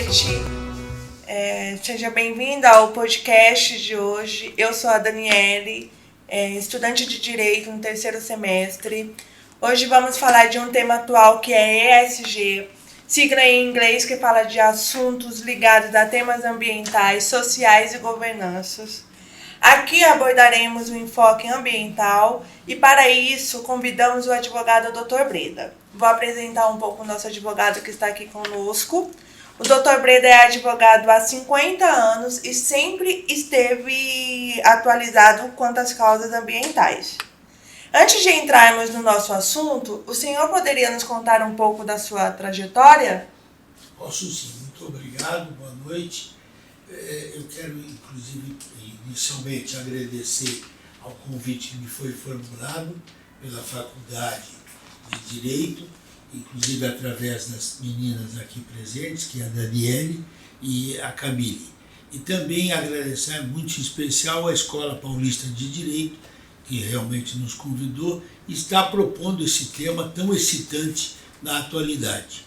noite. Seja bem-vinda ao podcast de hoje. Eu sou a Daniele, estudante de Direito no terceiro semestre. Hoje vamos falar de um tema atual que é ESG, sigla em inglês que fala de assuntos ligados a temas ambientais, sociais e governanças. Aqui abordaremos o enfoque ambiental e, para isso, convidamos o advogado Dr. Breda. Vou apresentar um pouco o nosso advogado que está aqui conosco. O Dr. Breda é advogado há 50 anos e sempre esteve atualizado quanto às causas ambientais. Antes de entrarmos no nosso assunto, o senhor poderia nos contar um pouco da sua trajetória? Posso sim, muito obrigado, boa noite. Eu quero, inclusive, inicialmente agradecer ao convite que me foi formulado pela Faculdade de Direito, inclusive através das meninas aqui presentes, que é a Daniele e a Camille. E também agradecer muito em especial à Escola Paulista de Direito, que realmente nos convidou e está propondo esse tema tão excitante na atualidade.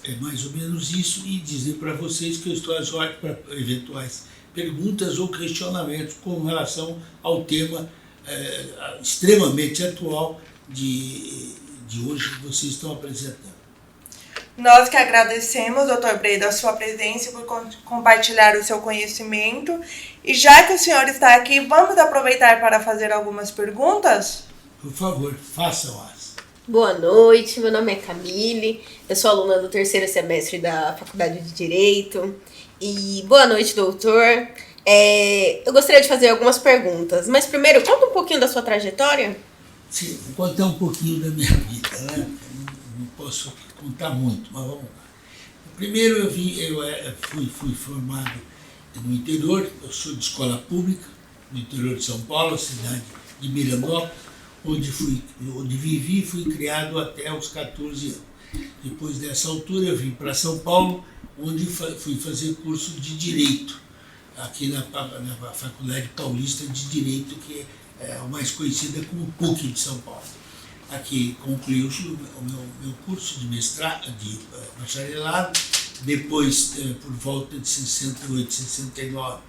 É mais ou menos isso, e dizer para vocês que eu estou às ordens para eventuais perguntas ou questionamentos com relação ao tema extremamente atual de hoje que vocês estão apresentando. Nós que agradecemos, Dr. Breda, a sua presença e por compartilhar o seu conhecimento. E já que o senhor está aqui, vamos aproveitar para fazer algumas perguntas? Por favor, façam-as. Boa noite, meu nome é Camille, eu sou aluna do terceiro semestre da Faculdade de Direito. E boa noite, doutor. Eu gostaria de fazer algumas perguntas, mas primeiro, conta um pouquinho da sua trajetória. Sim, vou contar um pouquinho da minha vida, né? Não posso contar muito, mas vamos lá. Primeiro eu fui formado no interior, eu sou de escola pública, no interior de São Paulo, cidade de Mirandópolis, onde vivi e fui criado até os 14 anos. Depois dessa altura eu vim para São Paulo, onde fui fazer curso de Direito, aqui na Faculdade Paulista de Direito, que é a mais conhecida como PUC de São Paulo. Aqui concluí o meu curso de mestrado, de bacharelado. Depois, por volta de 68, 69,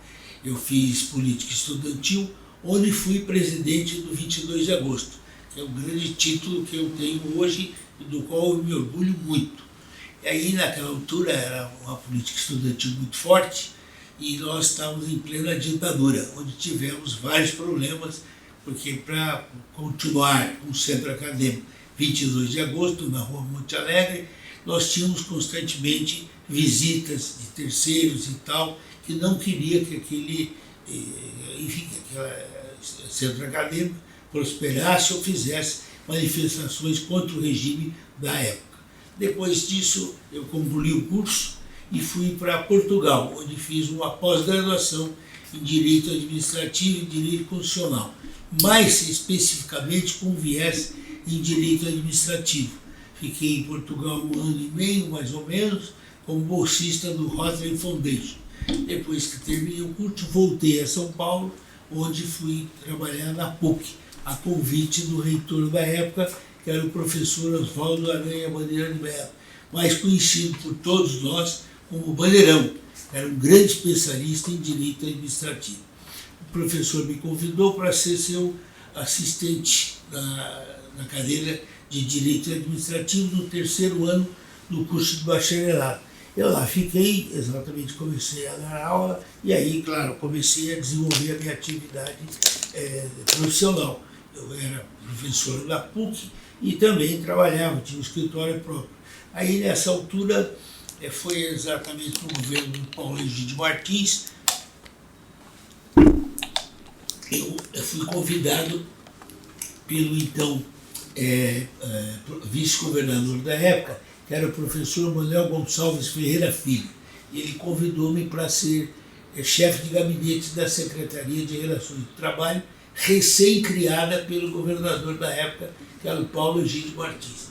eu fiz política estudantil, onde fui presidente do 22 de agosto, que é o grande título que eu tenho hoje e do qual eu me orgulho muito. E aí, naquela altura, era uma política estudantil muito forte e nós estávamos em plena ditadura, onde tivemos vários problemas, porque para continuar com o centro acadêmico 22 de agosto, na rua Monte Alegre, nós tínhamos constantemente visitas de terceiros e tal, que não queria que aquele centro acadêmico prosperasse ou fizesse manifestações contra o regime da época. Depois disso, eu concluí o curso e fui para Portugal, onde fiz uma pós-graduação em Direito Administrativo e Direito Constitucional, mais especificamente com viés em Direito Administrativo. Fiquei em Portugal 1 ano e meio, mais ou menos, como bolsista do Rotary Foundation. Depois que terminei o curso, voltei a São Paulo, onde fui trabalhar na PUC, a convite do reitor da época, que era o professor Oswaldo Aranha Bandeira de Mello, mais conhecido por todos nós como Bandeirão. Era um grande especialista em direito administrativo. O professor me convidou para ser seu assistente na cadeira de direito administrativo no terceiro ano do curso de bacharelado. Eu lá fiquei, exatamente comecei a dar aula e aí, claro, comecei a desenvolver a minha atividade profissional. Eu era professor da PUC e também trabalhava, tinha um escritório próprio. Aí, nessa altura, foi exatamente no governo do Paulo Egídio Martins, eu fui convidado pelo então vice-governador da época, que era o professor Manuel Gonçalves Ferreira Filho. Ele convidou-me para ser chefe de gabinete da Secretaria de Relações do Trabalho, recém-criada pelo governador da época, que era o Paulo Egídio Martins.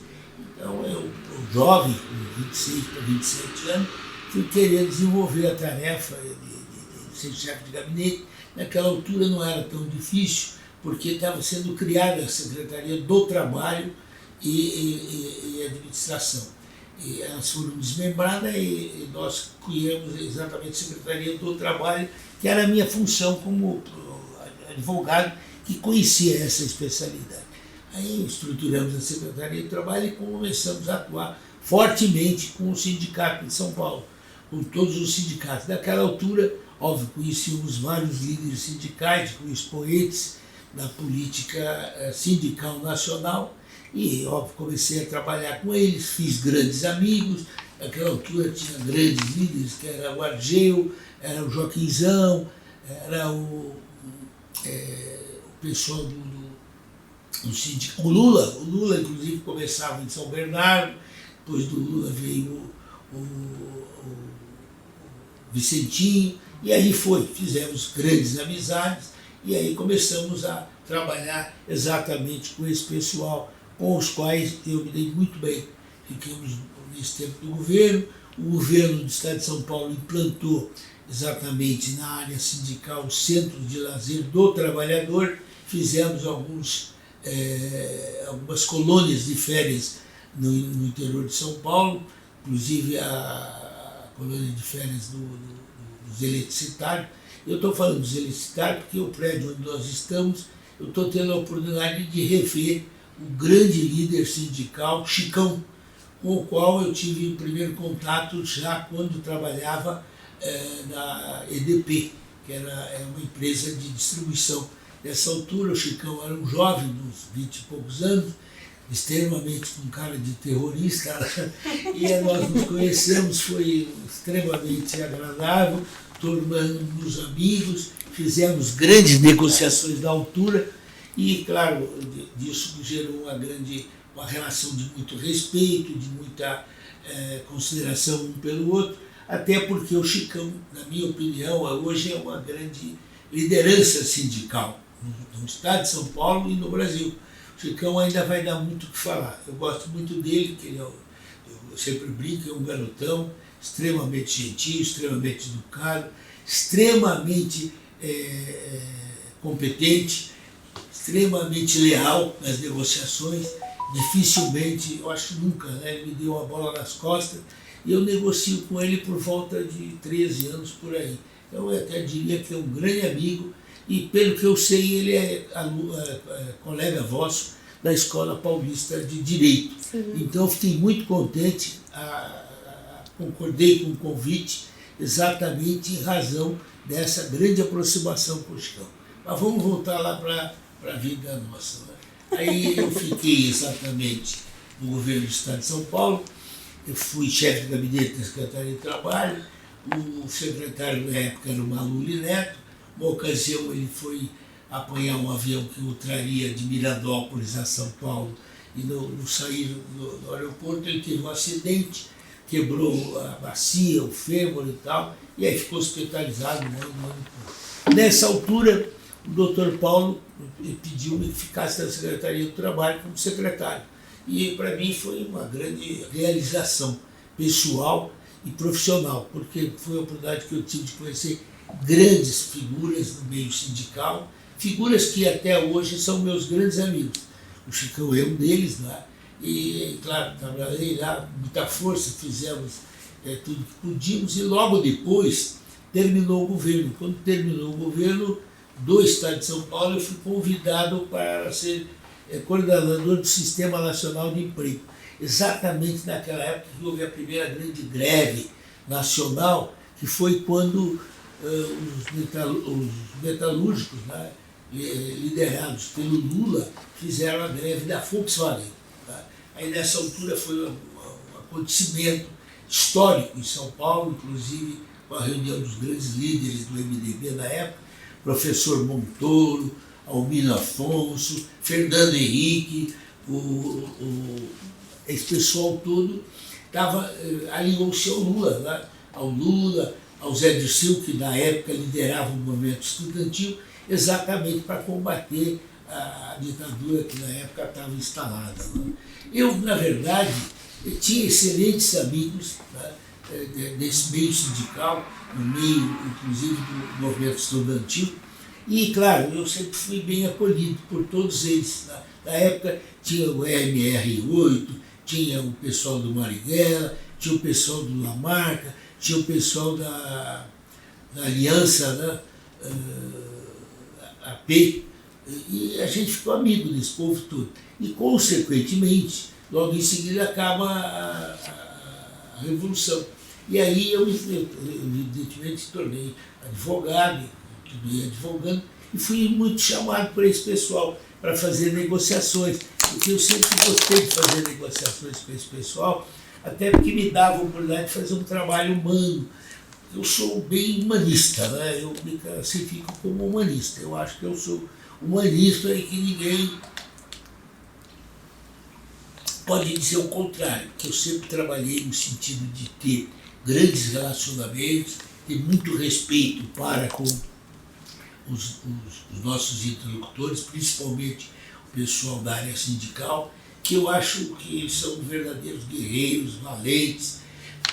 Então, eu jovem, com 26 para 27 anos, fui querer desenvolver a tarefa de ser chefe de gabinete. Naquela altura não era tão difícil, porque estava sendo criada a Secretaria do Trabalho e Administração. E elas foram desmembradas e nós criamos exatamente a Secretaria do Trabalho, que era a minha função como advogado que conhecia essa especialidade. Aí estruturamos a Secretaria do Trabalho e começamos a atuar fortemente com o sindicato de São Paulo, com todos os sindicatos. Naquela altura, óbvio, conhecíamos vários líderes sindicais, com expoentes da política sindical nacional, e, óbvio, comecei a trabalhar com eles, fiz grandes amigos. Naquela altura tinha grandes líderes, que era o Argeu, era o Joaquinzão, era o pessoal do sindicato, o Lula, inclusive, começava em São Bernardo, depois do Lula veio o Vicentinho, e aí fizemos grandes amizades, e aí começamos a trabalhar exatamente com esse pessoal, com os quais eu me dei muito bem. Ficamos nesse tempo do governo, o governo do Estado de São Paulo implantou exatamente na área sindical o Centro de Lazer do Trabalhador, fizemos algumas colônias de férias no interior de São Paulo, inclusive a colônia de férias dos eletricitários. Eu estou falando dos eletricitários porque o prédio onde nós estamos, eu estou tendo a oportunidade de rever o grande líder sindical, Chicão, com o qual eu tive o primeiro contato já quando trabalhava na EDP, que era uma empresa de distribuição. Nessa altura, o Chicão era um jovem, de uns 20 e poucos anos, extremamente com cara de terrorista, e nós nos conhecemos, foi extremamente agradável, tornamos-nos amigos, fizemos grandes negociações da altura, e, claro, disso gerou uma relação de muito respeito, de muita consideração um pelo outro, até porque o Chicão, na minha opinião, hoje é uma grande liderança sindical no Estado de São Paulo e no Brasil. O Chicão ainda vai dar muito o que falar. Eu gosto muito dele, que eu sempre brinco, é um garotão, extremamente gentil, extremamente educado, extremamente competente, extremamente leal nas negociações, dificilmente, eu acho que nunca, ele me deu uma bola nas costas, e eu negocio com ele por volta de 13 anos por aí. Eu até diria que é um grande amigo, e pelo que eu sei, ele é colega vosso da Escola Paulista de Direito. Sim. Então eu fiquei muito contente, concordei com o convite, exatamente em razão dessa grande aproximação com o Chicão. Mas vamos voltar lá para a vida nossa. Né? Aí eu fiquei exatamente no governo do Estado de São Paulo, eu fui chefe de gabinete da Secretaria de Trabalho, o secretário na época era o Maluli Neto. Uma ocasião ele foi apanhar um avião que o traria de Mirandópolis a São Paulo, e no sair do aeroporto ele teve um acidente, quebrou a bacia, o fêmur e tal, e aí ficou hospitalizado um ano e pouco. Nessa altura, o doutor Paulo pediu-me que ficasse na Secretaria do Trabalho como secretário. E para mim foi uma grande realização pessoal e profissional, porque foi a oportunidade que eu tive de conhecer grandes figuras no meio sindical, figuras que até hoje são meus grandes amigos. O Chicão é um deles, né? E, claro, trabalhei lá com muita força, fizemos tudo que podíamos, e logo depois terminou o governo. Quando terminou o governo do Estado de São Paulo, eu fui convidado para ser coordenador do Sistema Nacional de Emprego. Exatamente naquela época que houve a primeira grande greve nacional, que foi quando os metalúrgicos, né, liderados pelo Lula, fizeram a greve da Volkswagen. Tá? Aí nessa altura foi um acontecimento histórico em São Paulo, inclusive com a reunião dos grandes líderes do MDB na época, professor Montoro, Almino Afonso, Fernando Henrique, esse pessoal todo aliou-se ao Lula, né? Ao Zé Dirceu, que na época liderava o movimento estudantil, exatamente para combater a ditadura que na época estava instalada. Né? Eu, na verdade, tinha excelentes amigos, né, desse meio sindical, no meio, inclusive, do movimento estudantil, e, claro, eu sempre fui bem acolhido por todos eles. Na época tinha o MR8, tinha o pessoal do Marighella, tinha o pessoal do Lamarca, tinha o pessoal da Aliança, né? AP, e a gente ficou amigo desse povo todo. E, consequentemente, logo em seguida acaba a Revolução. E aí eu, evidentemente, tornei advogado, continuei advogando, e fui muito chamado por esse pessoal para fazer negociações, porque eu sempre gostei de fazer negociações com esse pessoal, até porque me dava a oportunidade de fazer um trabalho humano. Eu sou bem humanista, né? Eu me classifico como humanista. Eu acho que eu sou humanista e que ninguém pode dizer o contrário, que eu sempre trabalhei no sentido de ter grandes relacionamentos, ter muito respeito para com os nossos interlocutores, principalmente o pessoal da área sindical, que eu acho que são verdadeiros guerreiros, valentes,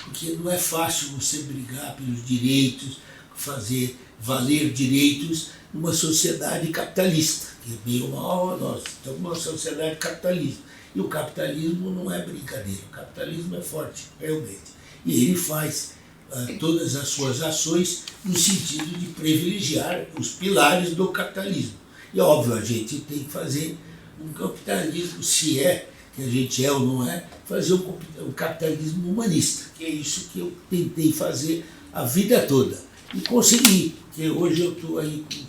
porque não é fácil você brigar pelos direitos, fazer valer direitos numa sociedade capitalista, que é bem ou mal nós estamos numa sociedade capitalista. E o capitalismo não é brincadeira, o capitalismo é forte, realmente. E ele faz todas as suas ações no sentido de privilegiar os pilares do capitalismo. E óbvio, a gente tem que fazer um capitalismo, se é que a gente é ou não é, fazer um capitalismo humanista, que é isso que eu tentei fazer a vida toda. E consegui, porque hoje eu estou aí com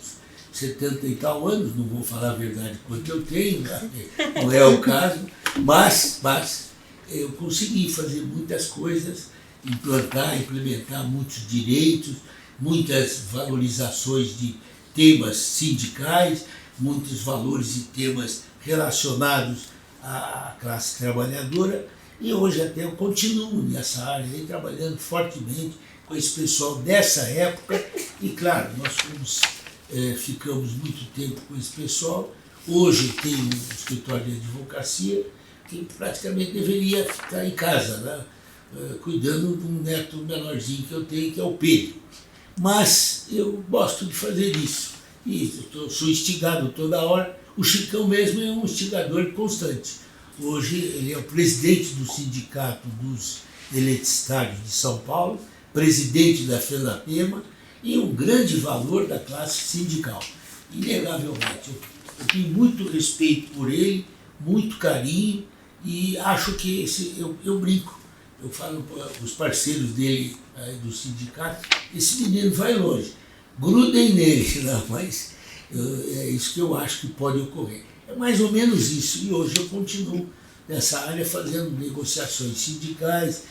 70 e tal anos, não vou falar a verdade quanto eu tenho, não é o caso, mas eu consegui fazer muitas coisas, implementar muitos direitos, muitas valorizações de temas sindicais, muitos valores e temas relacionados à classe trabalhadora, e hoje até eu continuo nessa área, aí, trabalhando fortemente com esse pessoal dessa época, e claro, nós ficamos muito tempo com esse pessoal. Hoje eu tenho um escritório de advocacia que praticamente deveria ficar em casa, né? Cuidando de um neto menorzinho que eu tenho, que é o Pedro. Mas eu gosto de fazer isso. E sou instigado toda hora. O Chicão mesmo é um instigador constante. Hoje ele é o presidente do Sindicato dos Eletricitários de São Paulo, presidente da FENAPEMA e um grande valor da classe sindical. Inegavelmente. Eu tenho muito respeito por ele, muito carinho, e acho que eu brinco. Eu falo para os parceiros dele aí do sindicato, esse menino vai longe, grudem nele, não, mas é isso que eu acho que pode ocorrer. É mais ou menos isso, e hoje eu continuo nessa área fazendo negociações sindicais,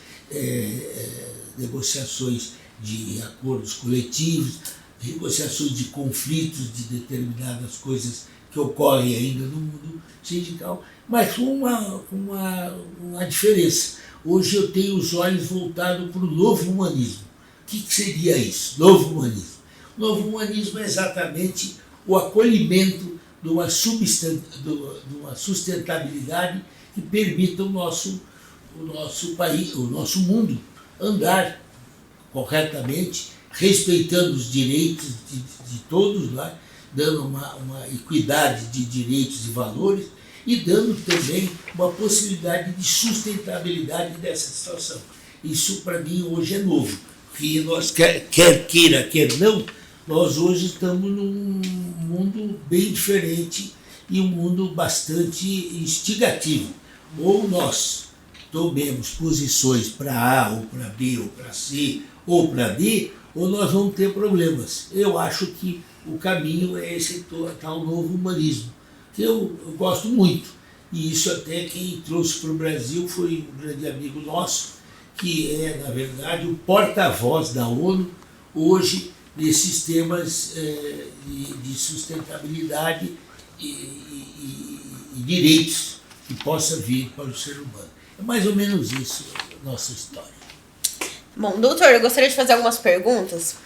negociações de acordos coletivos, negociações de conflitos de determinadas coisas que ocorrem ainda no mundo sindical, mas com uma diferença. Hoje eu tenho os olhos voltados para o novo humanismo. O que seria isso? Novo humanismo. O novo humanismo é exatamente o acolhimento de uma sustentabilidade que permita o nosso país, o nosso mundo andar corretamente, respeitando os direitos de todos lá, dando uma equidade de direitos e valores, e dando também uma possibilidade de sustentabilidade dessa situação. Isso, para mim, hoje é novo. Porque nós, quer queira, quer não, nós hoje estamos num mundo bem diferente e um mundo bastante instigativo. Ou nós tomemos posições para A, ou para B, ou para C, ou para D, ou nós vamos ter problemas. Eu acho que o caminho é esse tal novo humanismo, que eu gosto muito. E isso até quem trouxe para o Brasil foi um grande amigo nosso, que é, na verdade, o porta-voz da ONU hoje nesses temas de sustentabilidade e direitos que possa vir para o ser humano. É mais ou menos isso a nossa história. Bom, doutor, eu gostaria de fazer algumas perguntas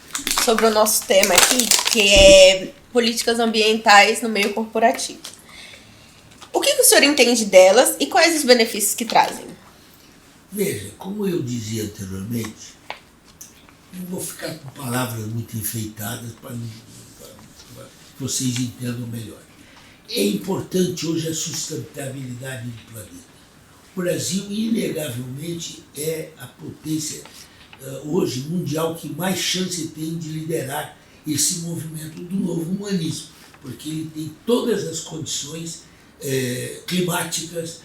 sobre o nosso tema aqui, que é políticas ambientais no meio corporativo. O que o senhor entende delas e quais os benefícios que trazem? Veja, como eu dizia anteriormente, não vou ficar com palavras muito enfeitadas para que vocês entendam melhor. É importante hoje a sustentabilidade do planeta. O Brasil, inegavelmente, é a potência hoje mundial que mais chance tem de liderar esse movimento do novo humanismo, porque ele tem todas as condições climáticas,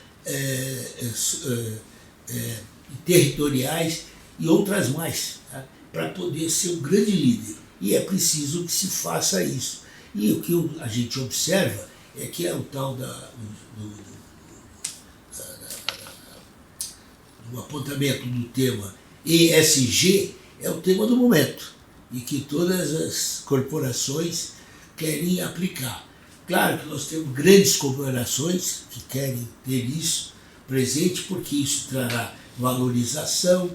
territoriais e outras mais, tá? Para poder ser um grande líder. E é preciso que se faça isso. E o que a gente observa é que é o tal do apontamento do tema ESG é o tema do momento e que todas as corporações querem aplicar. Claro que nós temos grandes corporações que querem ter isso presente porque isso trará valorização,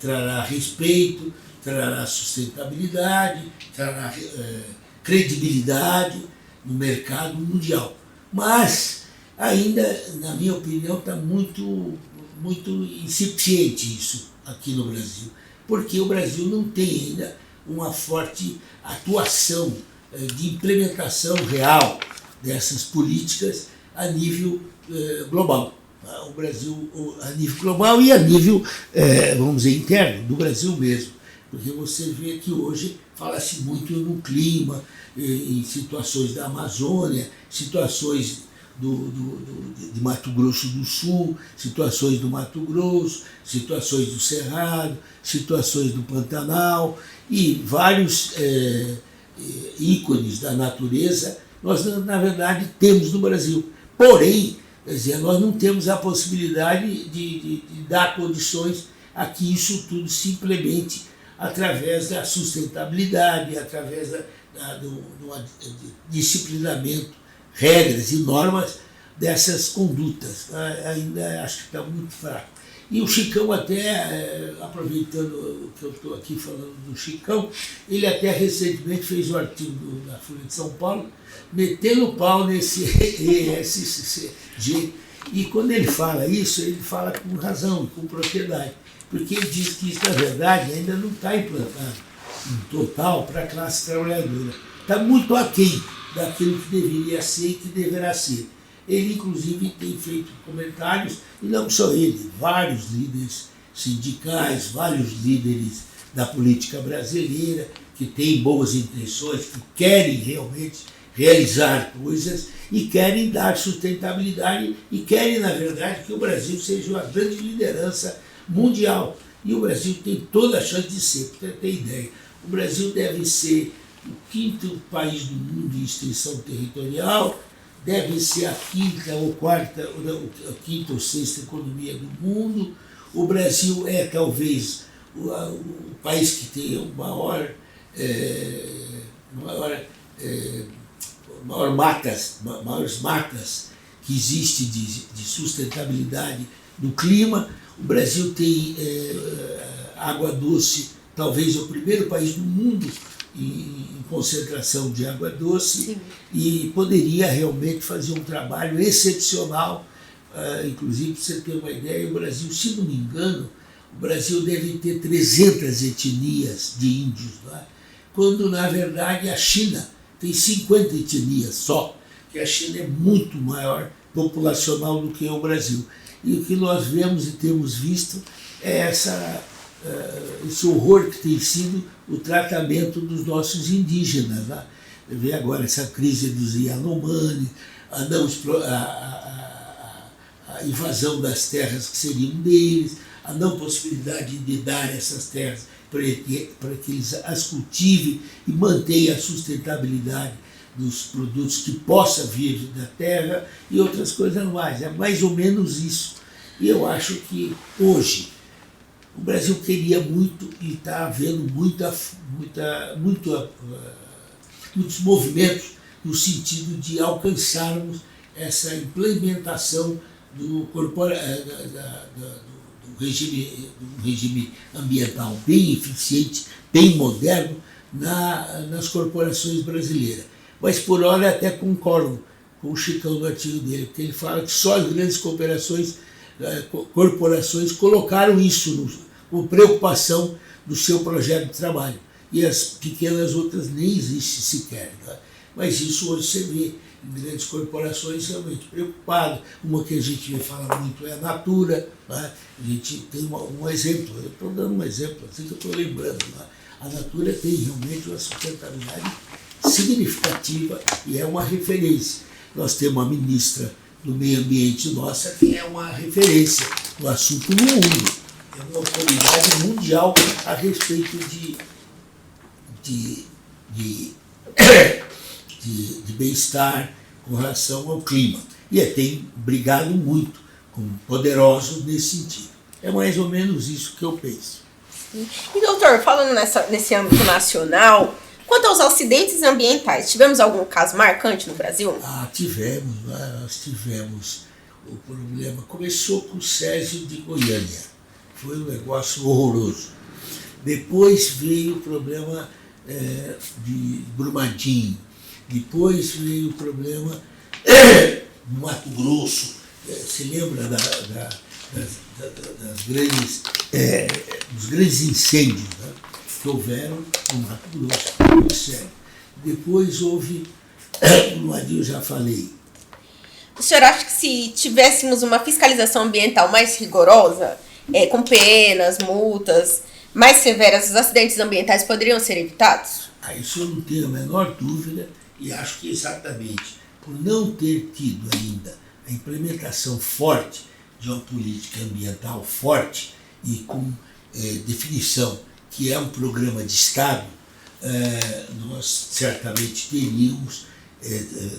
trará respeito, trará sustentabilidade, trará credibilidade no mercado mundial. Mas ainda, na minha opinião, está muito incipiente isso aqui no Brasil, porque o Brasil não tem ainda uma forte atuação de implementação real dessas políticas a nível global. O Brasil, a nível global e a nível, vamos dizer, interno, do Brasil mesmo. Porque você vê que hoje fala-se muito no clima, em situações da Amazônia, situações de Mato Grosso do Sul, situações do Mato Grosso, situações do Cerrado, situações do Pantanal e vários ícones da natureza nós, na verdade, temos no Brasil. Porém, quer dizer, nós não temos a possibilidade de dar condições a que isso tudo se implemente através da sustentabilidade, através do disciplinamento, regras e normas dessas condutas. Ainda acho que está muito fraco. E o Chicão até, aproveitando que eu estou aqui falando do Chicão, ele até recentemente fez um artigo na Folha de São Paulo, metendo o pau nesse ESG. E quando ele fala isso, ele fala com razão, com propriedade, porque ele diz que isso, na verdade, ainda não está implantado em total para a classe trabalhadora. Está muito aquém daquilo que deveria ser e que deverá ser. Ele, inclusive, tem feito comentários, e não só ele, vários líderes sindicais, vários líderes da política brasileira, que têm boas intenções, que querem realmente realizar coisas e querem dar sustentabilidade e querem, na verdade, que o Brasil seja uma grande liderança mundial. E o Brasil tem toda a chance de ser, para você ter ideia. O Brasil deve ser o 5º país do mundo em extensão territorial, deve ser a 5ª ou 4ª, a 5ª ou 6ª economia do mundo. O Brasil é talvez o país que tem o maiores matas que existe de sustentabilidade do clima. O Brasil tem água doce, talvez o primeiro país do mundo em concentração de água doce. Sim. E poderia realmente fazer um trabalho excepcional, inclusive, para você ter uma ideia, o Brasil, se não me engano, o Brasil deve ter 300 etnias de índios, né? Quando, na verdade, a China tem 50 etnias só, que a China é muito maior populacional do que o Brasil. E o que nós vemos e temos visto é esse horror que tem sido o tratamento dos nossos indígenas, né? Vê agora essa crise dos Yanomami, a invasão das terras que seriam deles, a não possibilidade de dar essas terras para que eles as cultivem e mantenham a sustentabilidade dos produtos que possa vir da terra e outras coisas mais. É mais ou menos isso. E eu acho que hoje o Brasil queria muito e está havendo muitos movimentos no sentido de alcançarmos essa implementação do regime ambiental bem eficiente, bem moderno nas corporações brasileiras. Mas por hora até concordo com o Chicão no artigo dele, porque ele fala que só as grandes corporações colocaram isso como preocupação do seu projeto de trabalho. E as pequenas outras nem existem sequer. Né? Mas isso hoje você vê em grandes corporações realmente preocupadas. Uma que a gente fala muito é a Natura. Né? A gente tem um exemplo, eu estou dando um exemplo, assim que eu estou lembrando. Né? A Natura tem realmente uma sustentabilidade significativa e é uma referência. Nós temos uma ministra do meio ambiente nossa que é uma referência no assunto no mundo. É uma autoridade mundial a respeito de bem-estar com relação ao clima. E tem brigado muito com poderosos nesse sentido. É mais ou menos isso que eu penso. E, doutor, falando nesse âmbito nacional, quanto aos acidentes ambientais, tivemos algum caso marcante no Brasil? Tivemos. Nós tivemos o problema. Começou com o Sérgio de Goiânia. Foi um negócio horroroso. Depois veio o problema de Brumadinho. Depois veio o problema no Mato Grosso. Se lembra dos grandes incêndios, né, que houveram no Mato Grosso? Muito sério. Depois houve, Brumadinho, eu já falei. O senhor acha que se tivéssemos uma fiscalização ambiental mais rigorosa, com penas, multas mais severas, os acidentes ambientais poderiam ser evitados? Isso eu não tenho a menor dúvida e acho que exatamente por não ter tido ainda a implementação forte de uma política ambiental forte e com definição que é um programa de Estado, nós certamente teríamos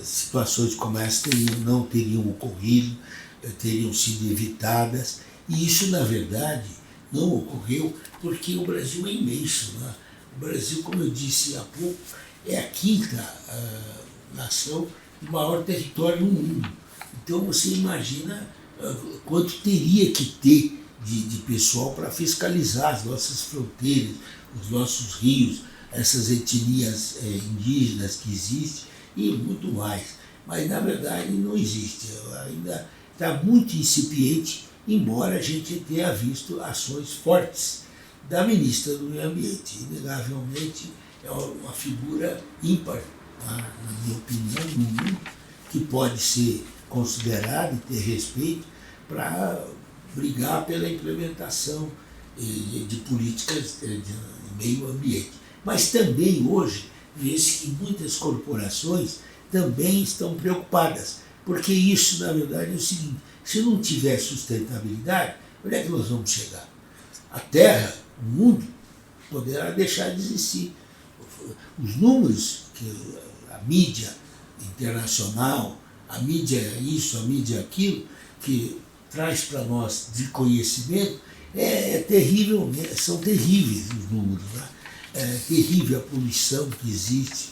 situações como essa não teriam ocorrido, teriam sido evitadas, e isso, na verdade, não ocorreu porque o Brasil é imenso. Né? O Brasil, como eu disse há pouco, é a quinta nação de maior território no mundo. Então você imagina quanto teria que ter de pessoal para fiscalizar as nossas fronteiras, os nossos rios, essas etnias indígenas que existem e muito mais. Mas na verdade não existe, ainda está muito incipiente, embora a gente tenha visto ações fortes da ministra do Meio Ambiente. Inegavelmente é uma figura ímpar, na minha opinião, no mundo, que pode ser considerada e ter respeito para brigar pela implementação de políticas de meio ambiente. Mas também hoje vê-se que muitas corporações também estão preocupadas, porque isso, na verdade, é o seguinte: se não tiver sustentabilidade, onde é que nós vamos chegar? A Terra, o mundo, poderá deixar de existir. Os números que a mídia internacional, a mídia isso, a mídia aquilo, que traz para nós de conhecimento, é terrível, são terríveis os números. Né? É terrível a poluição que existe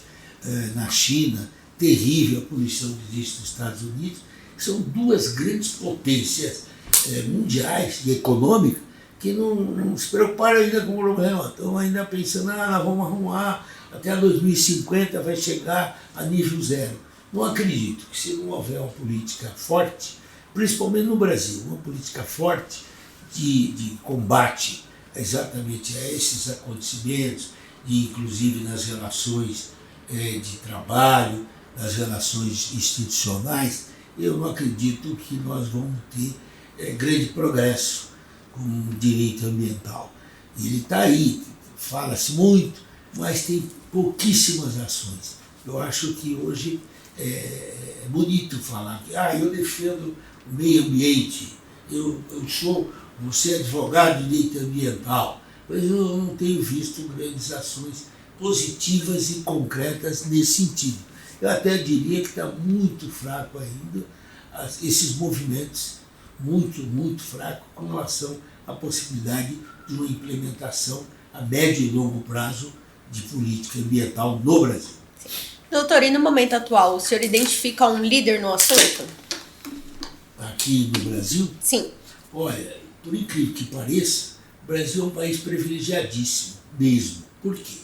na China, terrível a poluição que existe nos Estados Unidos, que são duas grandes potências mundiais e econômicas que não se preocuparam ainda com o problema, estão ainda pensando, nós vamos arrumar, até 2050 vai chegar a nível zero. Não acredito que se não houver uma política forte, principalmente no Brasil, uma política forte de combate exatamente a esses acontecimentos, inclusive nas relações de trabalho, nas relações institucionais, eu não acredito que nós vamos ter grande progresso com o direito ambiental. Ele está aí, fala-se muito, mas tem pouquíssimas ações. Eu acho que hoje é bonito falar que eu defendo o meio ambiente, você é advogado de direito ambiental, mas eu não tenho visto grandes ações positivas e concretas nesse sentido. Eu até diria que está muito fraco ainda esses movimentos, muito fraco com relação à possibilidade de uma implementação a médio e longo prazo de política ambiental no Brasil. Doutor, e no momento atual, o senhor identifica um líder no assunto? Aqui no Brasil? Sim. Olha, por incrível que pareça, o Brasil é um país privilegiadíssimo mesmo. Por quê?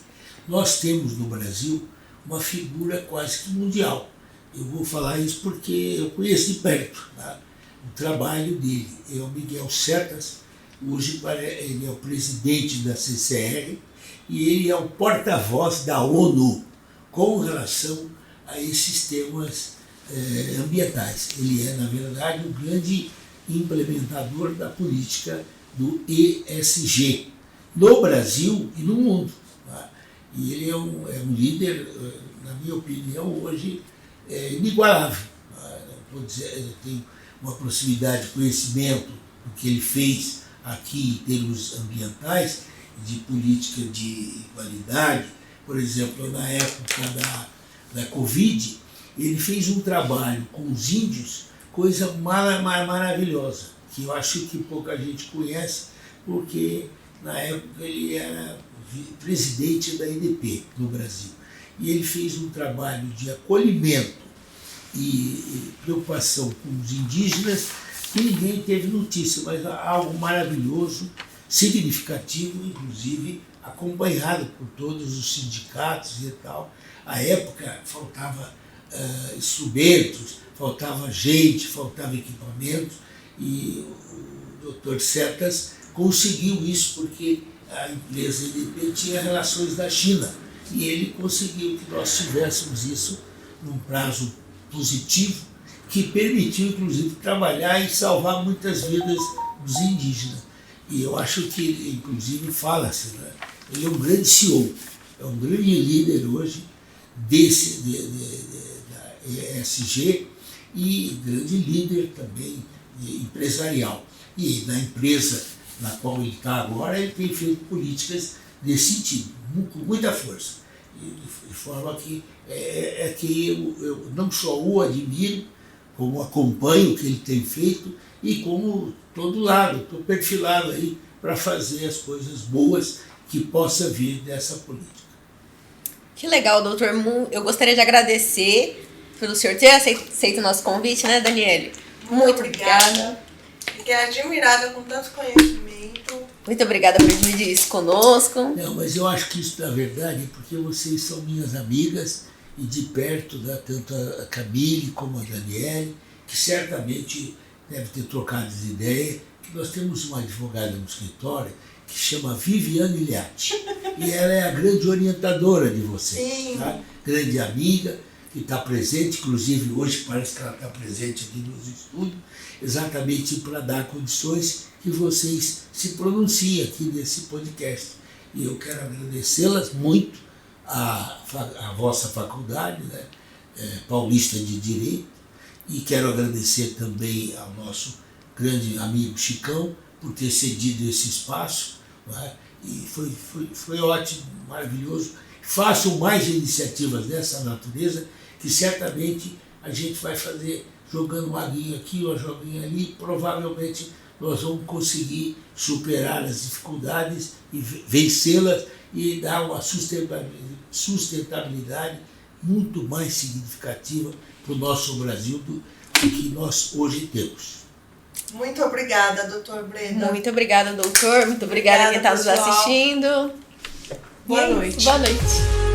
Nós temos no Brasil uma figura quase que mundial. Eu vou falar isso porque eu conheço de perto, tá? O trabalho dele. É o Miguel Setas, hoje ele é o presidente da CCR e ele é o porta-voz da ONU com relação a esses temas ambientais. Ele é, na verdade, o grande implementador da política do ESG, no Brasil e no mundo. Tá? E ele é um líder, na minha opinião, hoje inigualável. Tá? Vou dizer, eu tenho uma proximidade de conhecimento do que ele fez aqui em termos ambientais, de política de qualidade. Por exemplo, na época da Covid, ele fez um trabalho com os índios, coisa maravilhosa, que eu acho que pouca gente conhece, porque na época ele era presidente da EDP no Brasil. E ele fez um trabalho de acolhimento e preocupação com os indígenas que ninguém teve notícia, mas algo maravilhoso, significativo, inclusive acompanhado por todos os sindicatos e tal. À época faltava instrumentos, faltava gente, faltava equipamentos, e o Dr. Setas conseguiu isso porque a empresa EDP tinha relações da China, e ele conseguiu que nós tivéssemos isso num prazo positivo, que permitiu, inclusive, trabalhar e salvar muitas vidas dos indígenas. E eu acho que ele, inclusive, fala-se, né? Ele é um grande CEO, é um grande líder hoje da ESG e grande líder também empresarial. E na empresa na qual ele está agora, ele tem feito políticas desse sentido, com muita força. De forma que eu não só o admiro, como acompanho o que ele tem feito e como estou do lado, estou perfilado aí para fazer as coisas boas que possa vir dessa política. Que legal, doutor Mu. Eu gostaria de agradecer pelo senhor ter aceito o nosso convite, né, Daniele? Muito obrigada. Fiquei admirada com tanto conhecimento. Muito obrigada por dividir isso conosco. Não, mas eu acho que isso, na verdade, é porque vocês são minhas amigas e de perto, né, tanto a Camille como a Daniele, que certamente deve ter trocado de ideia, que nós temos uma advogada no escritório que chama Viviane Liatti, e ela é a grande orientadora de vocês, tá? Grande amiga, que está presente, inclusive hoje parece que ela está presente aqui nos estúdios, exatamente para dar condições que vocês se pronunciem aqui nesse podcast. E eu quero agradecê-las muito, a vossa faculdade, né, Paulista de Direito, e quero agradecer também ao nosso grande amigo Chicão por ter cedido esse espaço, né, e foi ótimo, maravilhoso. Façam mais iniciativas dessa natureza, que certamente a gente vai fazer jogando uma aguinha aqui ou uma joguinha ali, provavelmente nós vamos conseguir superar as dificuldades e vencê-las e dar uma sustentabilidade muito mais significativa para o nosso Brasil do que nós hoje temos. Muito obrigada, doutor Breda. Muito obrigada, doutor. Muito obrigada quem está nos assistindo. Boa noite. Boa noite.